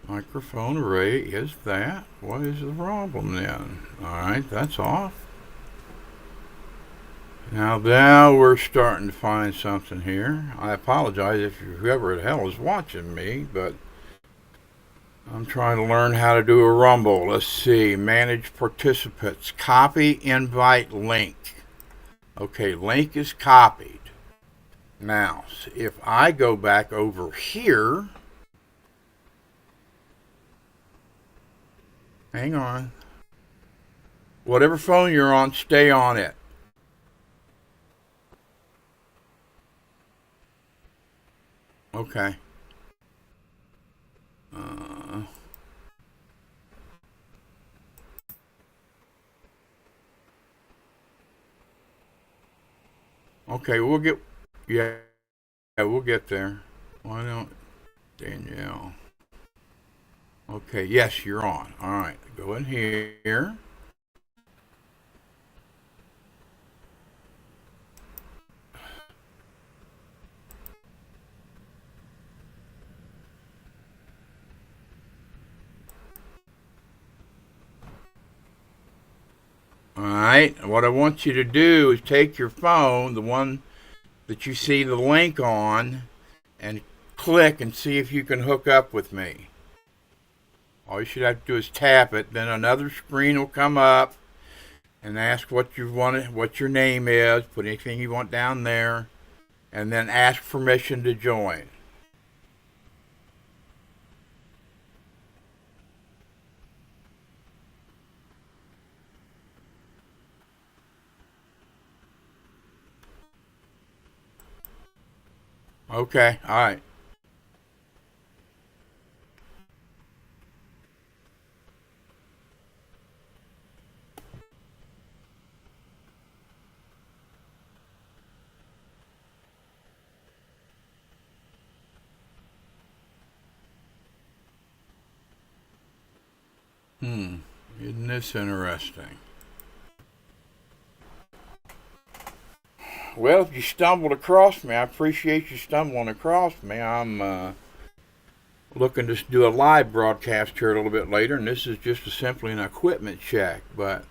Microphone array is that. What is the problem then? Alright, that's off. Now we're starting to find something here. I apologize if whoever the hell is watching me, but I'm trying to learn how to do a Rumble. Let's see. Manage participants. Copy invite link. Okay, link is copied. Now, if I go back over here, hang on. Whatever phone you're on, stay on it. Okay. Okay, yeah, we'll get there. Why don't, Danielle. Okay, yes, you're on. All right, go in here. All right, what I want you to do is take your phone, the one that you see the link on, and click and see if you can hook up with me. All you should have to do is tap it, then another screen will come up and ask what you want, what your name is, put anything you want down there, and then ask permission to join. Okay, all right. Isn't this interesting? Well, if you stumbled across me, I appreciate you stumbling across me. I'm looking to do a live broadcast here a little bit later, and this is just simply an equipment check. But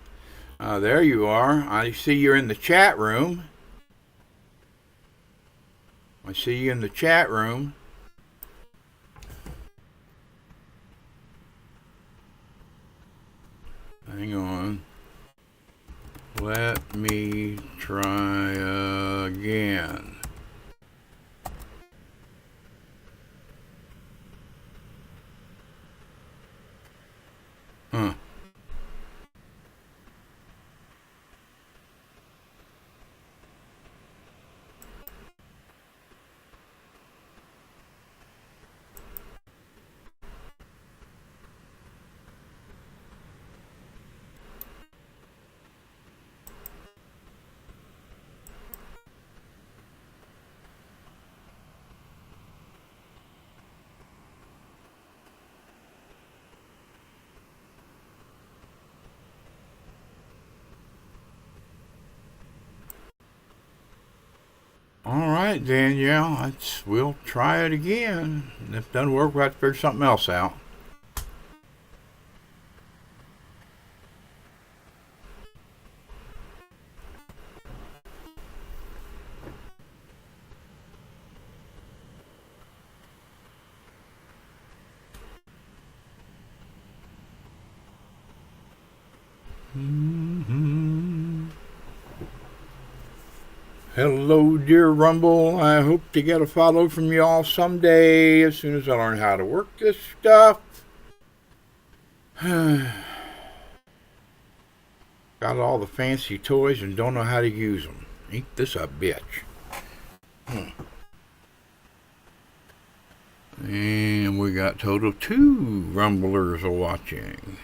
there you are. I see you're in the chat room. I see you in the chat room. Hang on. Let me try again. Huh. All right, Danielle. We'll try it again. If it doesn't work, we'll have to figure something else out. Hello, dear Rumble. I hope to get a follow from y'all someday as soon as I learn how to work this stuff. Got all the fancy toys and don't know how to use them. Ain't this a bitch? And we got total 2 Rumblers watching.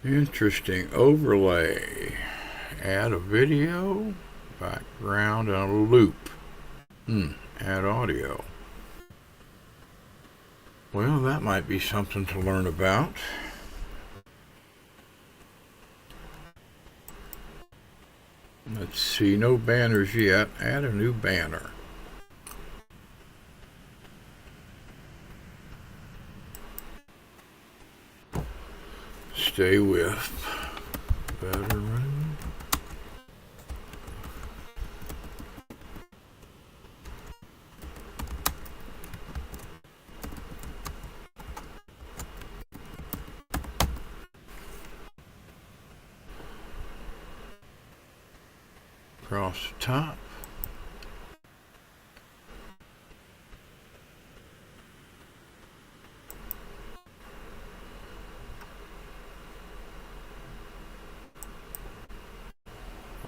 Interesting. Overlay. Add a video, background, and a loop. Add audio. Well, that might be something to learn about. Let's see, no banners yet. Add a new banner. Stay with veteran. Across the top.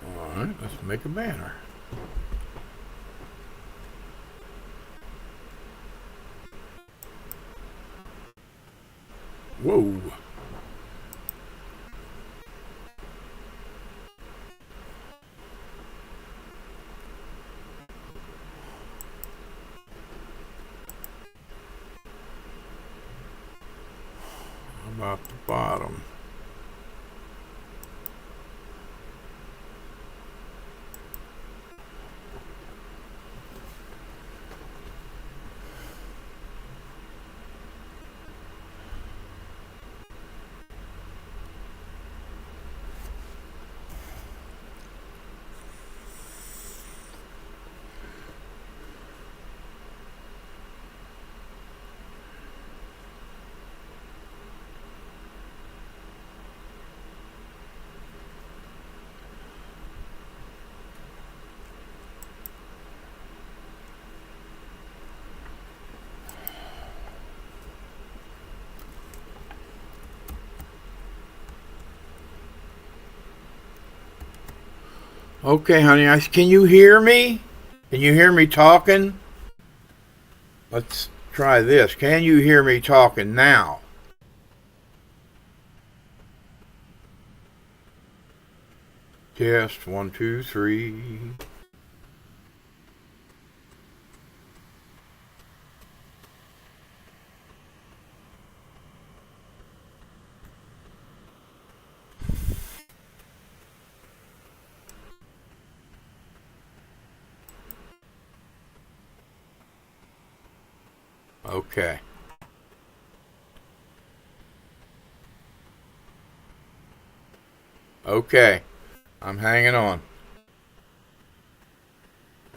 All right, let's make a banner. Whoa. How about the bottom? Okay, honey, can you hear me? Can you hear me talking? Let's try this. Can you hear me talking now? Test 1, 2, 3. Okay. Okay. I'm hanging on.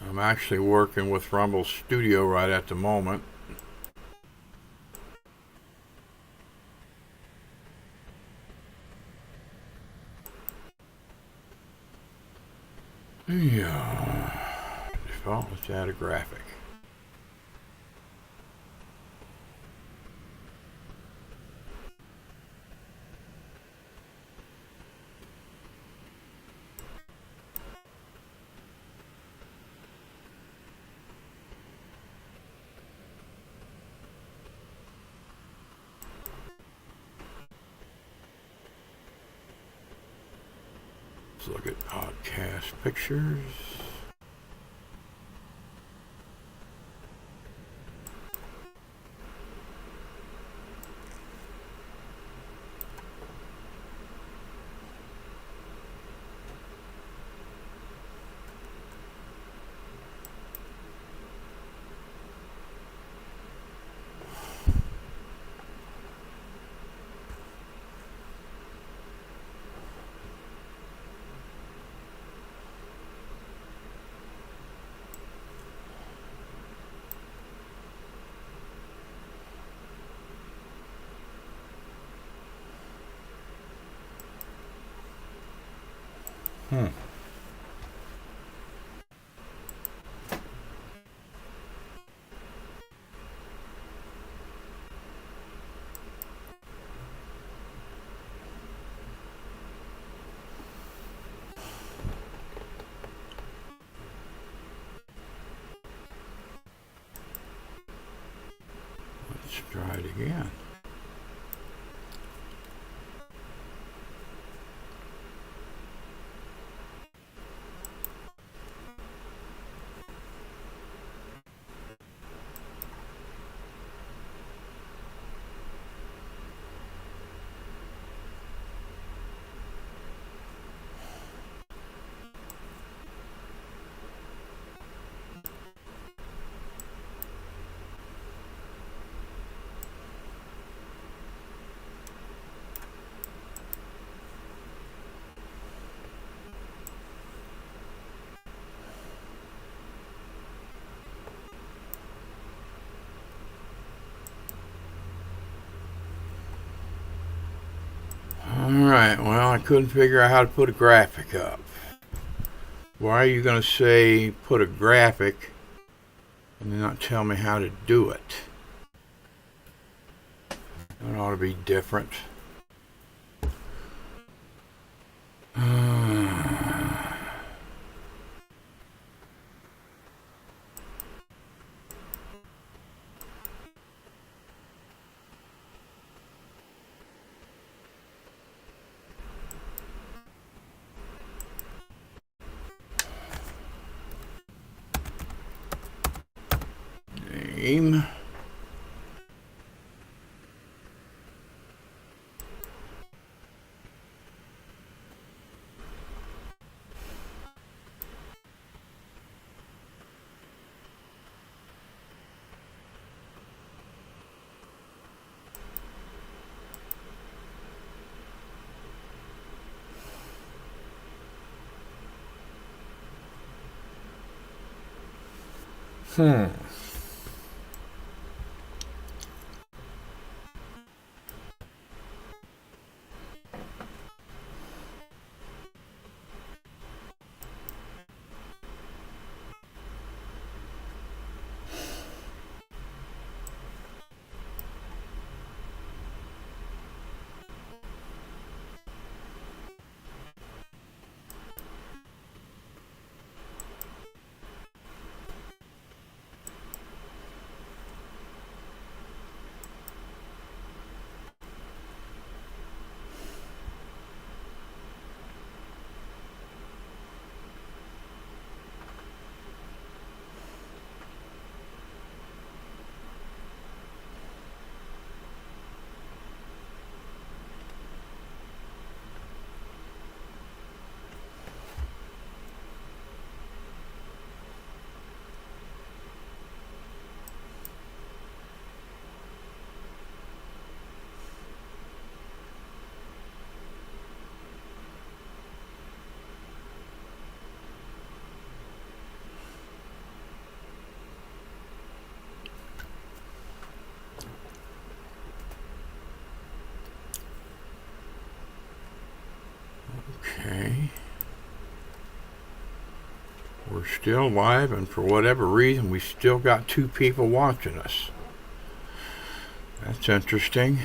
I'm actually working with Rumble Studio right at the moment. Yeah. Default, let's add a graphic. Let's look at podcast pictures. Let's try it again. right, well, I couldn't figure out how to put a graphic up. Why are you going to say put a graphic and then not tell me how to do it? That ought to be different. Name. Okay. We're still live, and for whatever reason, we still got 2 people watching us. That's interesting.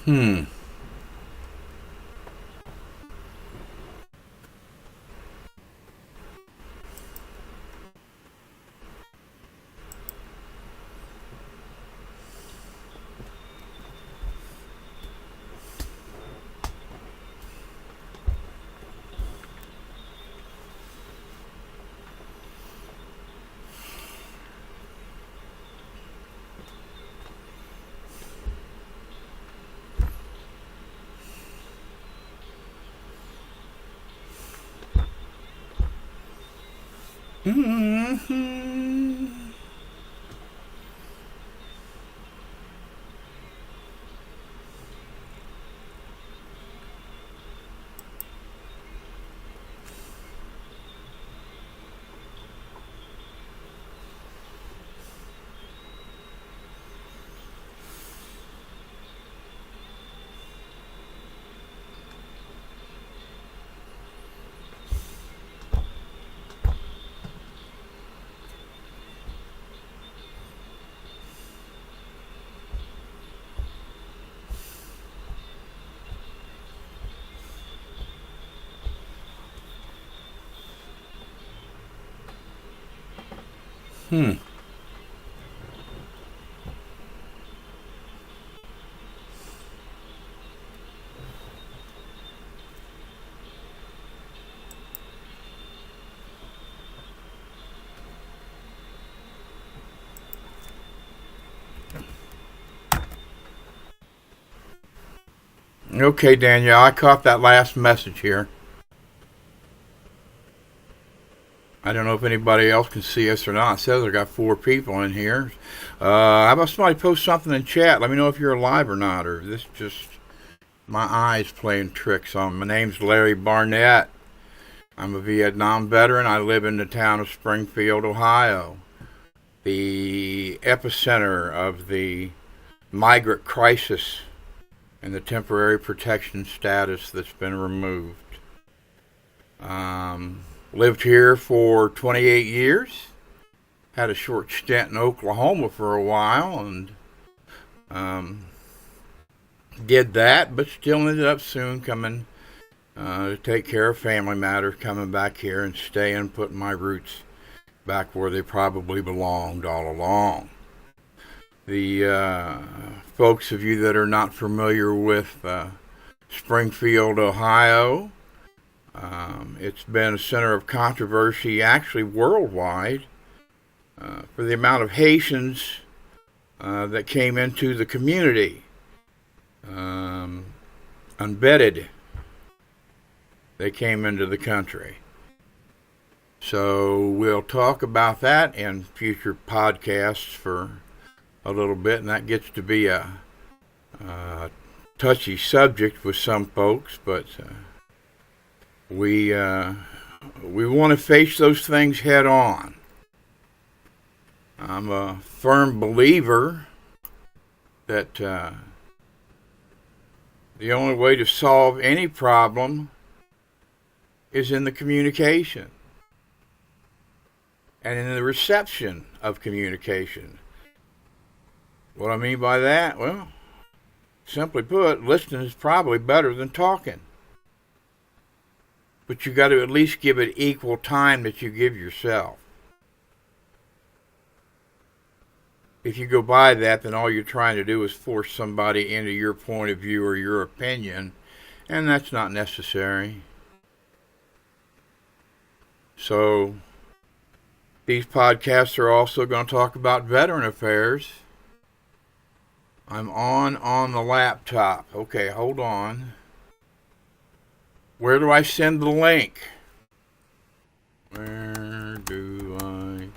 Hmm. Mm-hmm. Hmm. Okay, Danielle, I caught that last message here. I don't know if anybody else can see us or not. It says I got 4 people in here. How about somebody post something in chat? Let me know if you're alive or not, or this just my eyes playing tricks on me. My name's Larry Barnett. I'm a Vietnam veteran. I live in the town of Springfield, Ohio, the epicenter of the migrant crisis and the temporary protection status that's been removed. Lived here for 28 years. Had a short stint in Oklahoma for a while and did that, but still ended up soon coming to take care of family matters, coming back here and staying, putting my roots back where they probably belonged all along. The folks of you that are not familiar with Springfield, Ohio, it's been a center of controversy actually worldwide for the amount of Haitians that came into the community, unvetted. They came into the country. So we'll talk about that in future podcasts for a little bit, and that gets to be a touchy subject with some folks, but we want to face those things head on. I'm a firm believer that the only way to solve any problem is in the communication and in the reception of communication. What I mean by that? Well, simply put, listening is probably better than talking. But you got to at least give it equal time that you give yourself. If you go by that, then all you're trying to do is force somebody into your point of view or your opinion, and that's not necessary. So, these podcasts are also going to talk about veteran affairs. I'm on the laptop. Okay, hold on. Where do I send the link? Where do I?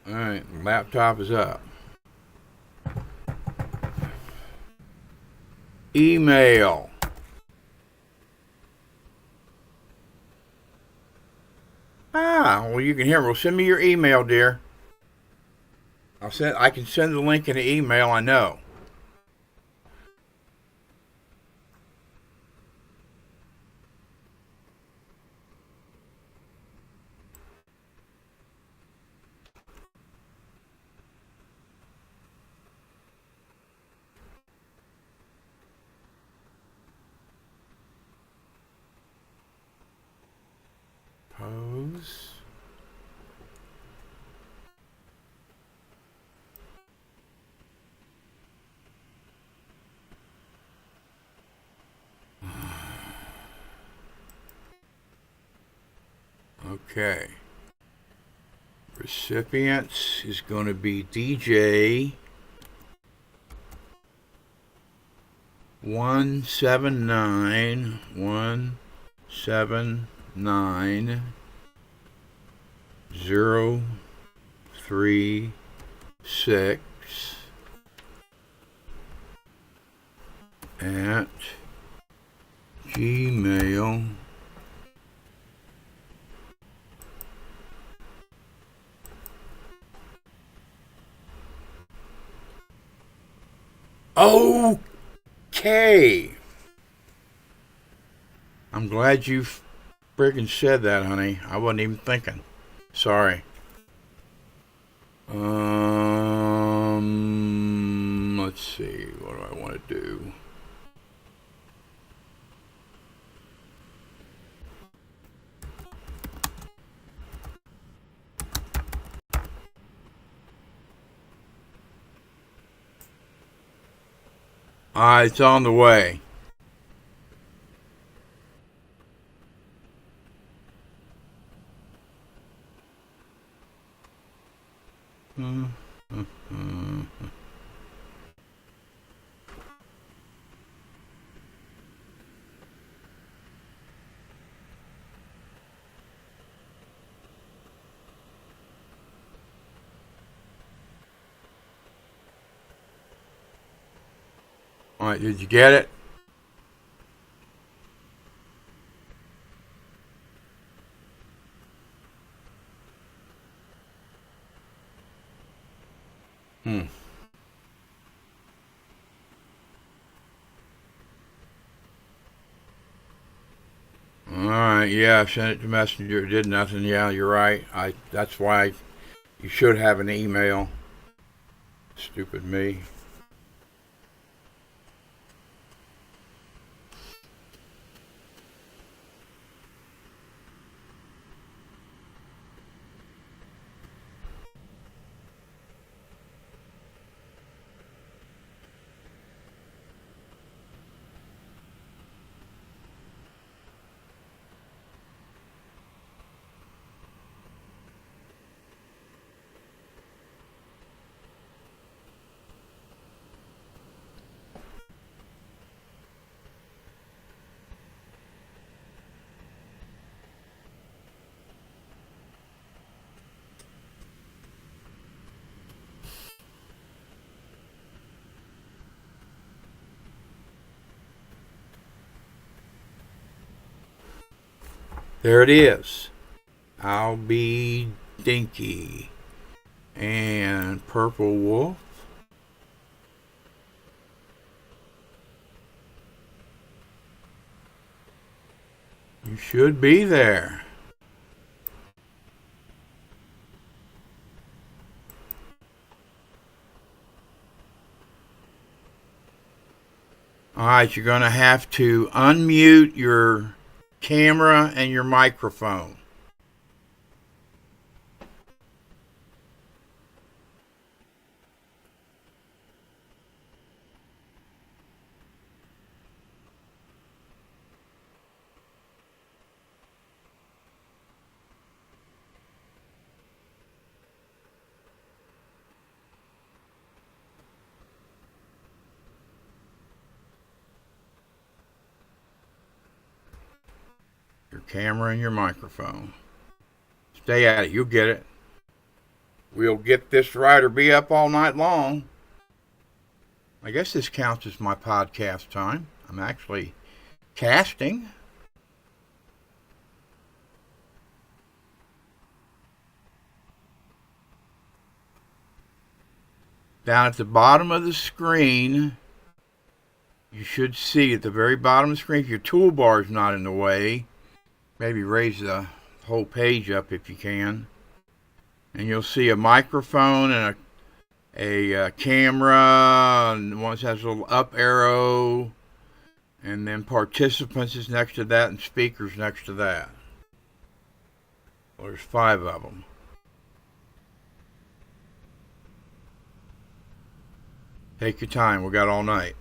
Alright, laptop is up. Email. Well, you can hear me. Well, send me your email, dear. I can send the link in the email, I know. Okay. Recipients is going to be DJ 179 179 036 at Gmail. Okay. I'm glad you friggin' said that, honey. I wasn't even thinking. Sorry. Let's see. What do I want to do? It's on the way. All right, did you get it? All right, yeah, I sent it to Messenger. It did nothing. Yeah, you're right. That's why you should have an email. Stupid me. There it is. I'll be Dinky. And Purple Wolf. You should be there. All right, you're going to have to unmute your camera and your microphone. Your camera and your microphone. Stay at it. You'll get it. We'll get this right or be up all night long. I guess this counts as my podcast time. I'm actually casting. Down at the bottom of the screen, you should see at the very bottom of the screen, if your toolbar is not in the way, maybe raise the whole page up if you can. And you'll see a microphone and a camera, and one has a little up arrow, and then participants is next to that, and speakers next to that. Well, there's 5 of them. Take your time. We got all night.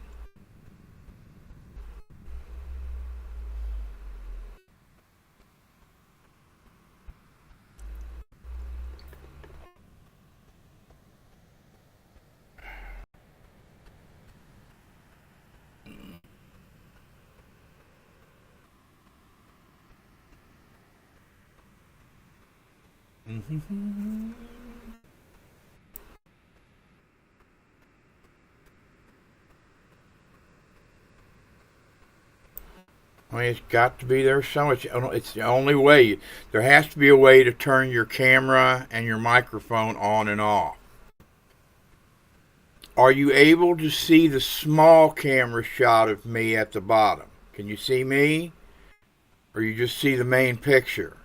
Mm-hmm. I mean, it's got to be there so much. It's the only way. There has to be a way to turn your camera and your microphone on and off. Are you able to see the small camera shot of me at the bottom? Can you see me? Or you just see the main picture?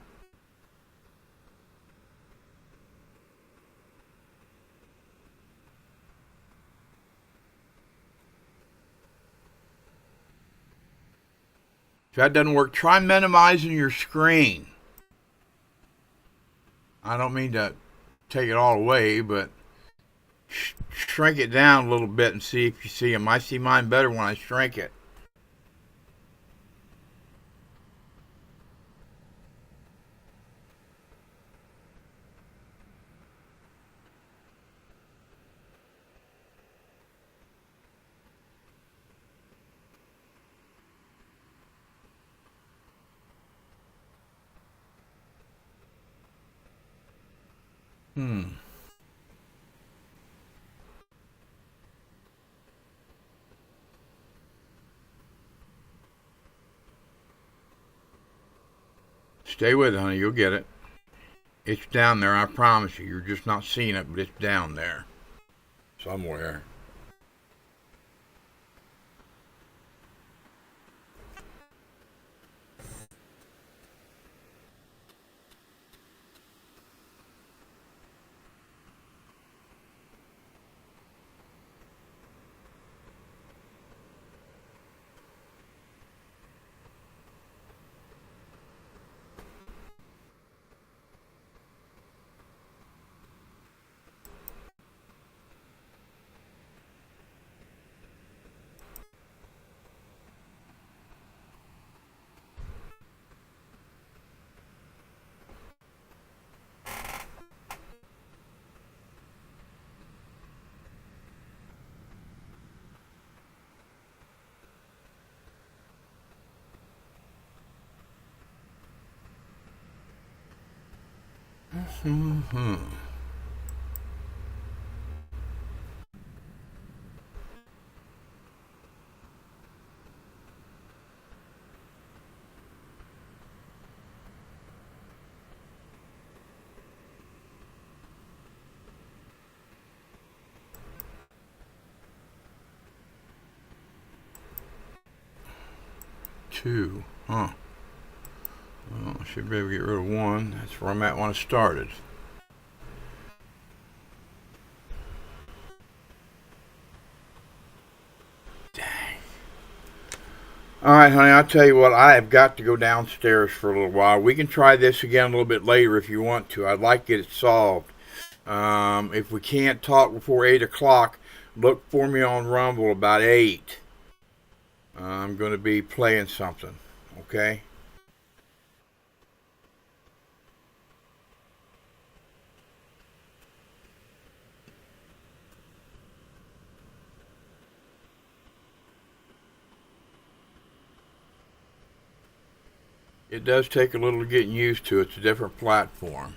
If that doesn't work, try minimizing your screen. I don't mean to take it all away, but shrink it down a little bit and see if you see them. I see mine better when I shrink it. Hmm. Stay with it, honey. You'll get it. It's down there, I promise you. You're just not seeing it, but it's down there somewhere. Mm-hmm. 2. Huh. Well, I should be able to get rid of 1. That's where I'm at when I started. All right, honey, I'll tell you what, I have got to go downstairs for a little while. We can try this again a little bit later if you want to. I'd like to get it solved. If we can't talk before 8 o'clock, look for me on Rumble about 8. I'm going to be playing something, okay? It does take a little getting used to. It's a different platform.